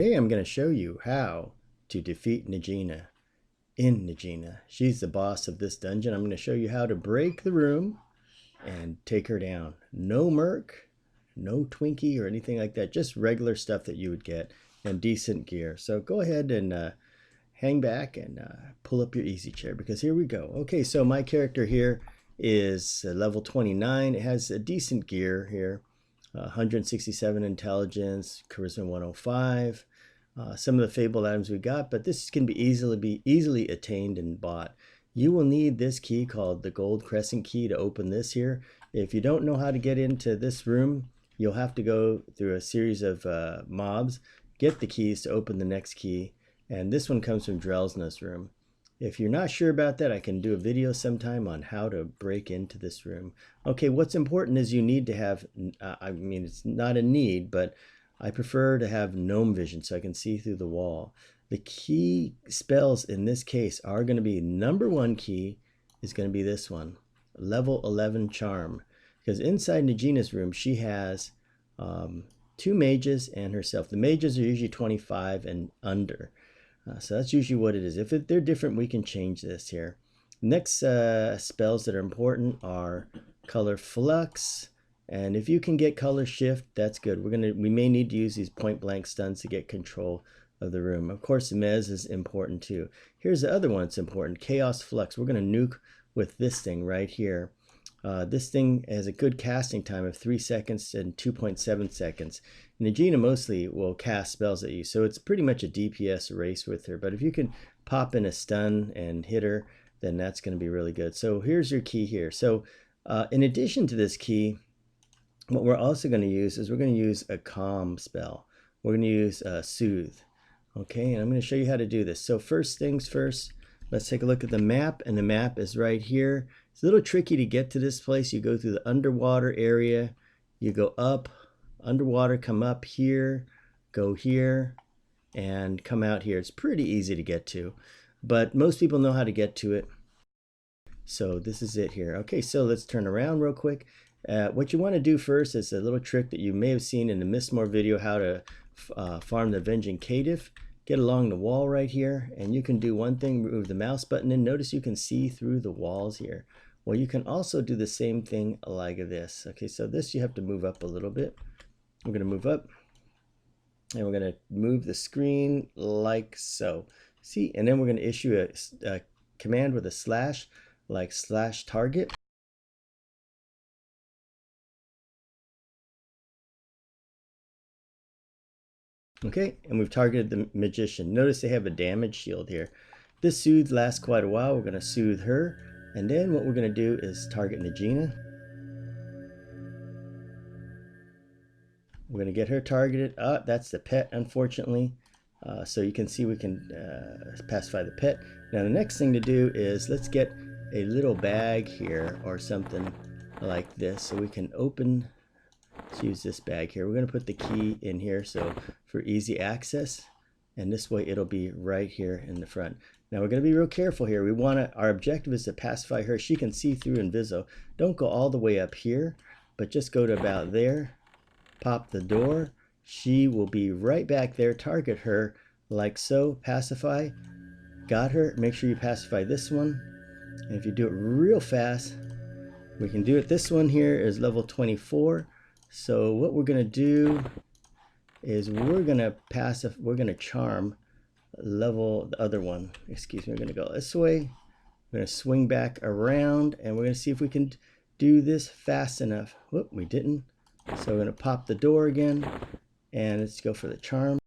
Today I'm going to show you how to defeat Najena in Najena. She's the boss of this dungeon. I'm going to show you how to break the room and take her down. No merc, no Twinkie or anything like that. Just regular stuff that you would get and decent gear. So go ahead and hang back and pull up your easy chair because here we go. Okay, so my character here is level 29. It has a decent gear here. 167 intelligence, charisma 105. Some of the fabled items we got, but this can be easily attained and bought. You will need this key called the gold crescent key to open this here. If you don't know how to get into this room, you'll have to go through a series of mobs, get the keys to open the next key, and this one comes from Drelsna's room. If you're not sure about that, I can do a video sometime on how to break into this room. Okay, what's important is you need to have, I mean, it's not a need, but I prefer to have gnome vision so I can see through the wall. The key spells in this case are going to be number 1 key is going to be this one, level 11 charm. Because inside Najena's room, she has 2 mages and herself. The mages are usually 25 and under. So that's usually what it is. If they're different, we can change this here. Next spells that are important are color flux, and if you can get color shift, that's good. We may need to use these point blank stuns to get control of the room. Of course, mez is important too. Here's the other one that's important, chaos flux. We're going to nuke with this thing right here. This thing has a good casting time of 3 seconds and 2.7 seconds. Najena mostly will cast spells at you, so it's pretty much a DPS race with her. But if you can pop in a stun and hit her, then that's going to be really good. So here's your key here. So in addition to this key, what we're also going to use is we're going to use a calm spell. We're going to use soothe. Okay, and I'm going to show you how to do this. So first things first, let's take a look at the map, and the map is right here. It's a little tricky to get to this place. You go through the underwater area, you go up, underwater, come up here, go here, and come out here. It's pretty easy to get to, but most people know how to get to it. So this is it here. Okay, so let's turn around real quick. What you want to do first is a little trick that you may have seen in the Mistmore video, how to farm the Avenging Caitiff. Get along the wall right here, and you can do one thing, move the mouse button in. Notice you can see through the walls here. Well, you can also do the same thing like this. Okay, so this you have to move up a little bit. We're going to move up, and we're going to move the screen like so. See, and then we're going to issue a command with a slash, like slash target. Okay, and we've targeted the magician. Notice they have a damage shield here. This soothe lasts quite a while. We're going to soothe her, and then what we're going to do is target Najena. We're going to get her targeted. That's the pet, unfortunately. So you can see we can pacify the pet. Now the next thing to do is let's get a little bag here or something like this so we can open. Let's use this bag here. We're going to put the key in here so for easy access, and this way it'll be right here in the front. Now we're going to be real careful here. We want to, our objective is to pacify her. She can see through Inviso. Don't go all the way up here, but just go to about there. Pop the door. She will be right back there. Target her like so. Pacify. Got her. Make sure you pacify this one. And if you do it real fast, we can do it. This one here is level 24. So what we're going to do is we're going to charm level the other one. Excuse me, we're going to go this way. We're going to swing back around, and we're going to see if we can do this fast enough. Whoop, we didn't. So we're going to pop the door again, and let's go for the charm.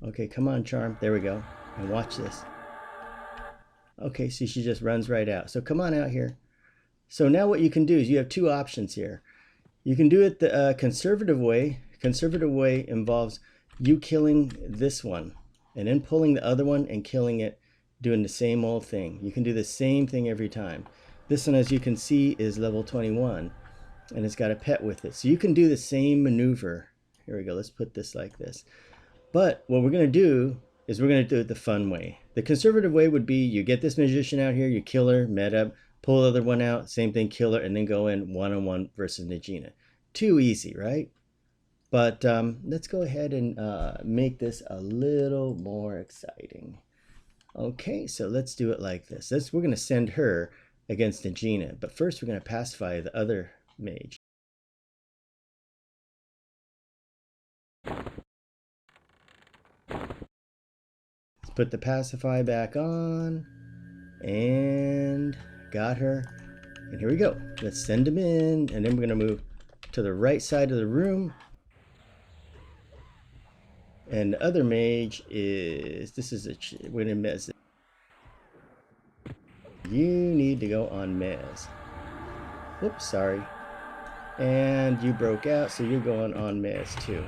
Okay, come on, charm. There we go. And watch this. Okay, see, she just runs right out. So come on out here. So now what you can do is you have 2 options here. You can do it the conservative way. Conservative way involves you killing this one and then pulling the other one and killing it, doing the same old thing. You can do the same thing every time. This one, as you can see, is level 21, and it's got a pet with it. So you can do the same maneuver. Here we go. Let's put this like this. But what we're going to do is we're going to do it the fun way. The conservative way would be you get this magician out here, you kill her, med up, pull the other one out, same thing, kill her, and then go in one-on-one versus Najena. Too easy, right? But let's go ahead and make this a little more exciting. Okay, so let's do it like this. We're going to send her against Najena, but first we're going to pacify the other mage. Let's put the pacify back on, and got her. And here we go. Let's send him in, and then we're going to move to the right side of the room. And the other mage is, we're going to mez. You need to go on mez. Oops, sorry. And you broke out, so you're going on mez too.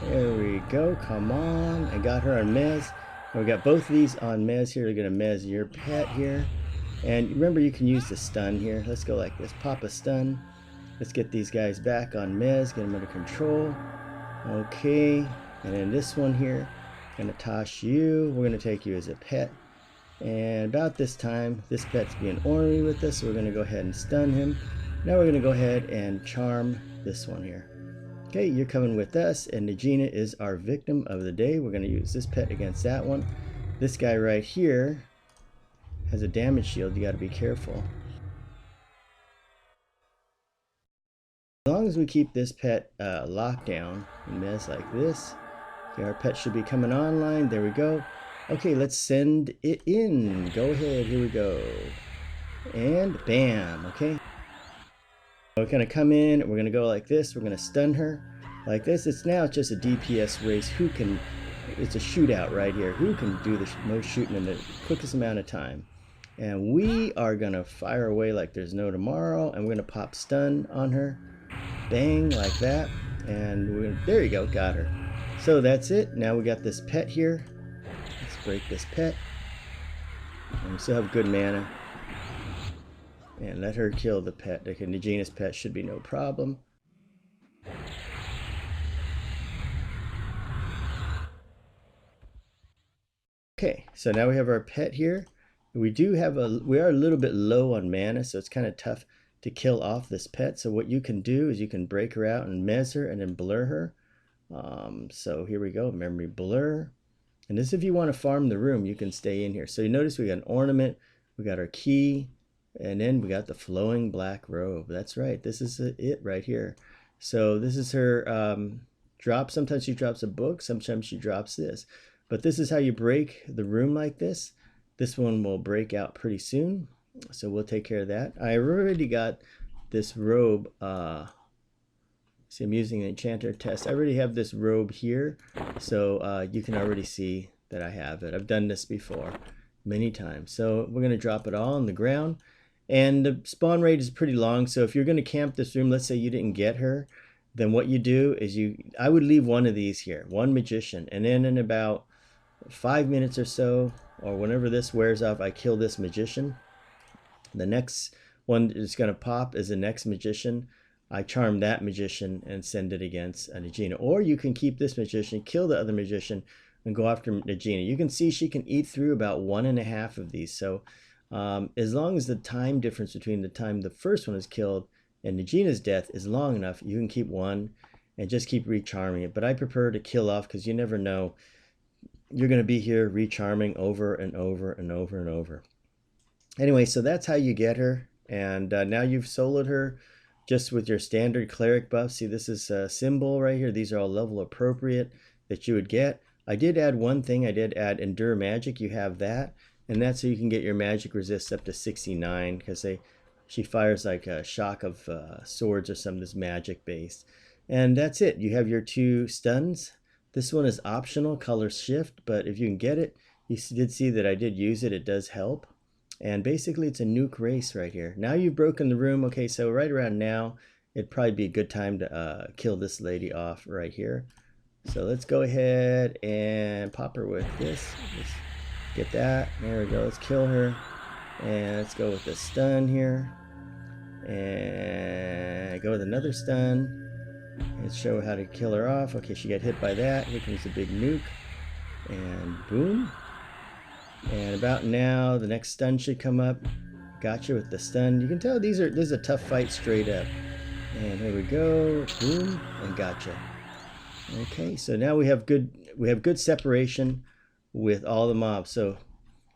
There we go. Come on. I got her on mez. And we got both of these on mez here. We're going to mez your pet here. And remember, you can use the stun here. Let's go like this. Pop a stun. Let's get these guys back on mez. Get them under control. Okay. And then this one here. Going to toss you. We're going to take you as a pet. And about this time, this pet's being ornery with us. So we're going to go ahead and stun him. Now we're going to go ahead and charm this one here. Okay, you're coming with us, and Najena is our victim of the day. We're going to use this pet against that one. This guy right here has a damage shield. You got to be careful. As long as we keep this pet locked down and mess like this, okay, our pet should be coming online. There we go. Okay, let's send it in. Go ahead. Here we go. And bam. Okay. We're going to come in, we're going to go like this, we're going to stun her like this. It's just a DPS race. It's a shootout right here. Who can do the most shooting in the quickest amount of time? And we are going to fire away like there's no tomorrow, and we're going to pop stun on her. Bang, like that. And there you go, got her. So that's it. Now we got this pet here. Let's break this pet. And we still have good mana. And let her kill the pet. The Najena's pet should be no problem. Okay, so now we have our pet here. We are a little bit low on mana, so it's kind of tough to kill off this pet. So what you can do is you can break her out and mez her and then blur her. So here we go, memory blur. And this, if you want to farm the room, you can stay in here. So you notice we got an ornament, we got our key, and then we got the flowing black robe. That's right. This is it right here. So this is her drop. Sometimes she drops a book. Sometimes she drops this. But this is how you break the room like this. This one will break out pretty soon. So we'll take care of that. I already got this robe. See, I'm using an Enchanter test. I already have this robe here. So you can already see that I have it. I've done this before many times. So we're going to drop it all on the ground. And the spawn rate is pretty long, so if you're going to camp this room, let's say you didn't get her, then what you do is I would leave one of these here, one magician, and then in about 5 minutes or so, or whenever this wears off, I kill this magician. The next one that's going to pop is the next magician. I charm that magician and send it against a Najena. Or you can keep this magician, kill the other magician, and go after Najena. You can see she can eat through about 1.5 of these, so as long as the time difference between the time the first one is killed and Najena's death is long enough, you can keep one and just keep recharming it. But I prefer to kill off because you never know. You're going to be here recharming over and over and over and over. Anyway, so that's how you get her. And now you've soloed her just with your standard cleric buff. See, this is a symbol right here. These are all level appropriate that you would get. I did add one thing. I did add Endure Magic. You have that. And that's so you can get your magic resist up to 69 because she fires like a shock of swords or something that's magic based. And that's it. You have your 2 stuns. This one is optional, color shift, but if you can get it, you did see that I did use it. It does help. And basically it's a nuke race right here. Now you've broken the room. Okay, so right around now, it'd probably be a good time to kill this lady off right here. So let's go ahead and pop her with this. Let's get that. There we go. Let's kill her. And let's go with the stun here. And go with another stun. Let's show how to kill her off. Okay, she got hit by that. Here comes the big nuke. And boom. And about now, the next stun should come up. Gotcha with the stun. You can tell this is a tough fight straight up. And here we go. Boom. And gotcha. Okay, so now we have good separation with all the mobs. So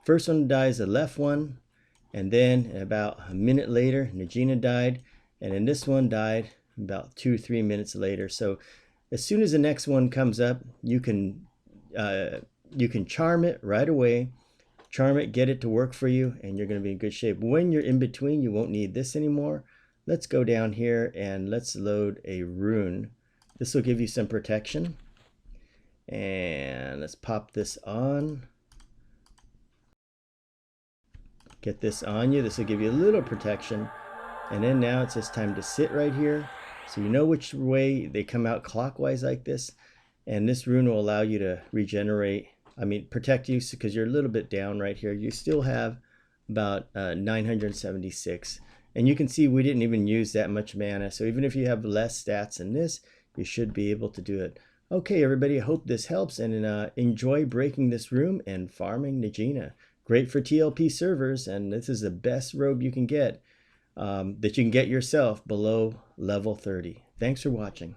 first one dies, the left one, and then about a minute later, Najena died, and then this one died about 2 or 3 minutes later. So as soon as the next one comes up, you can charm it right away. Charm it, get it to work for you, and you're going to be in good shape. When you're in between, you won't need this anymore. Let's go down here and let's load a rune. This will give you some protection. And let's pop this on. Get this on you. This will give you a little protection. And then now it's just time to sit right here. So you know which way they come out clockwise like this. And this rune will allow you to regenerate, protect you because you're a little bit down right here. You still have about 976. And you can see we didn't even use that much mana. So even if you have less stats than this, you should be able to do it. Okay, everybody, I hope this helps, and enjoy breaking this room and farming Najena. Great for TLP servers, and this is the best robe you can get that you can get yourself below level 30. Thanks for watching.